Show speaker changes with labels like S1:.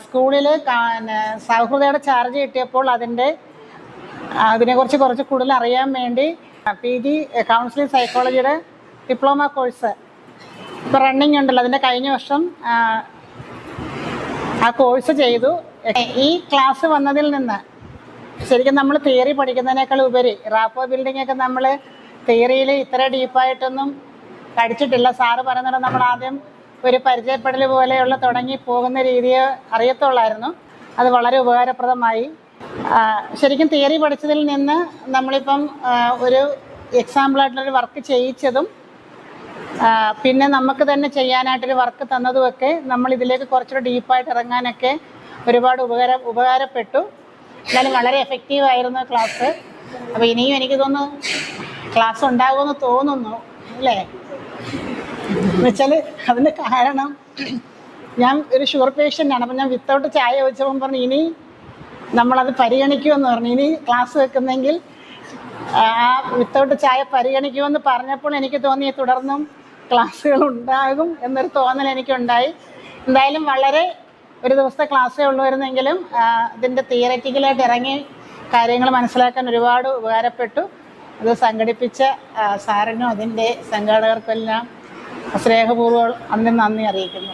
S1: സ്കൂളിൽ സൗഹൃദയുടെ ചാർജ് കിട്ടിയപ്പോൾ അതിനെക്കുറിച്ച് കുറച്ച് കൂടുതൽ അറിയാൻ വേണ്ടി PG കൗൺസിലിംഗ് സൈക്കോളജിയുടെ ഡിപ്ലോമ കോഴ്സ് ഇപ്പോൾ റണ്ണിങ് ഉണ്ടല്ലോ, അതിൻ്റെ കഴിഞ്ഞ വർഷം ആ കോഴ്സ് ചെയ്തു. ഈ ക്ലാസ് വന്നതിൽ നിന്ന് ശരിക്കും നമ്മൾ തിയറി പഠിക്കുന്നതിനേക്കാൾ ഉപരി റാപ്പോ ബിൽഡിംഗ് ഒക്കെ നമ്മൾ തിയറിയിൽ ഇത്ര ഡീപ്പായിട്ടൊന്നും പഠിച്ചിട്ടില്ല. സാറ് പറയുന്നത് നമ്മൾ ആദ്യം ഒരു പരിചയപ്പെടൽ പോലെയുള്ള തുടങ്ങി പോകുന്ന രീതിയെ അറിയത്തുള്ളായിരുന്നു. അത് വളരെ ഉപകാരപ്രദമായി. ശരിക്കും തിയറി പഠിച്ചതിൽ നിന്ന് നമ്മളിപ്പം ഒരു എക്സാമ്പിളായിട്ടുള്ളൊരു വർക്ക് ചെയ്യിച്ചതും പിന്നെ നമുക്ക് തന്നെ ചെയ്യാനായിട്ടൊരു വർക്ക് തന്നതുമൊക്കെ നമ്മളിതിലേക്ക് കുറച്ചുകൂടെ ഡീപ്പായിട്ട് ഇറങ്ങാനൊക്കെ ഒരുപാട് ഉപകാരപ്പെട്ടു. എന്നാലും വളരെ എഫക്റ്റീവായിരുന്നു ക്ലാസ്. അപ്പോൾ ഇനിയും എനിക്ക് തോന്നുന്നു ക്ലാസ് ഉണ്ടാകുമെന്ന് തോന്നുന്നു അല്ലേ? എന്നുവെച്ചാൽ അതിൻ്റെ കാരണം ഞാൻ ഒരു ഷുഗർ പേഷ്യൻ്റാണ്. അപ്പം ഞാൻ വിത്തൗട്ട് ചായ ചോദിച്ചപ്പം പറഞ്ഞു ഇനി നമ്മളത് പരിഗണിക്കുമെന്ന് പറഞ്ഞു. ഇനി ക്ലാസ് വെക്കുന്നെങ്കിൽ ആ വിത്തൗട്ട് ചായ പരിഗണിക്കുമെന്ന് പറഞ്ഞപ്പോൾ എനിക്ക് തോന്നി തുടർന്നും ക്ലാസ്സുകൾ ഉണ്ടാകും എന്നൊരു തോന്നൽ എനിക്കുണ്ടായി. എന്തായാലും വളരെ ഒരു ദിവസത്തെ ക്ലാസ്സേ ഉള്ളുവരുന്നെങ്കിലും ഇതിൻ്റെ തിയററ്റിക്കലായിട്ട് ഇറങ്ങി കാര്യങ്ങൾ മനസ്സിലാക്കാൻ ഒരുപാട് ഉപകാരപ്പെട്ടു. അത് സംഘടിപ്പിച്ച സാറിനും അതിൻ്റെ സംഘാടകർക്കെല്ലാം സ്നേഹപൂർവ്വം നന്ദി അറിയിക്കുന്നു.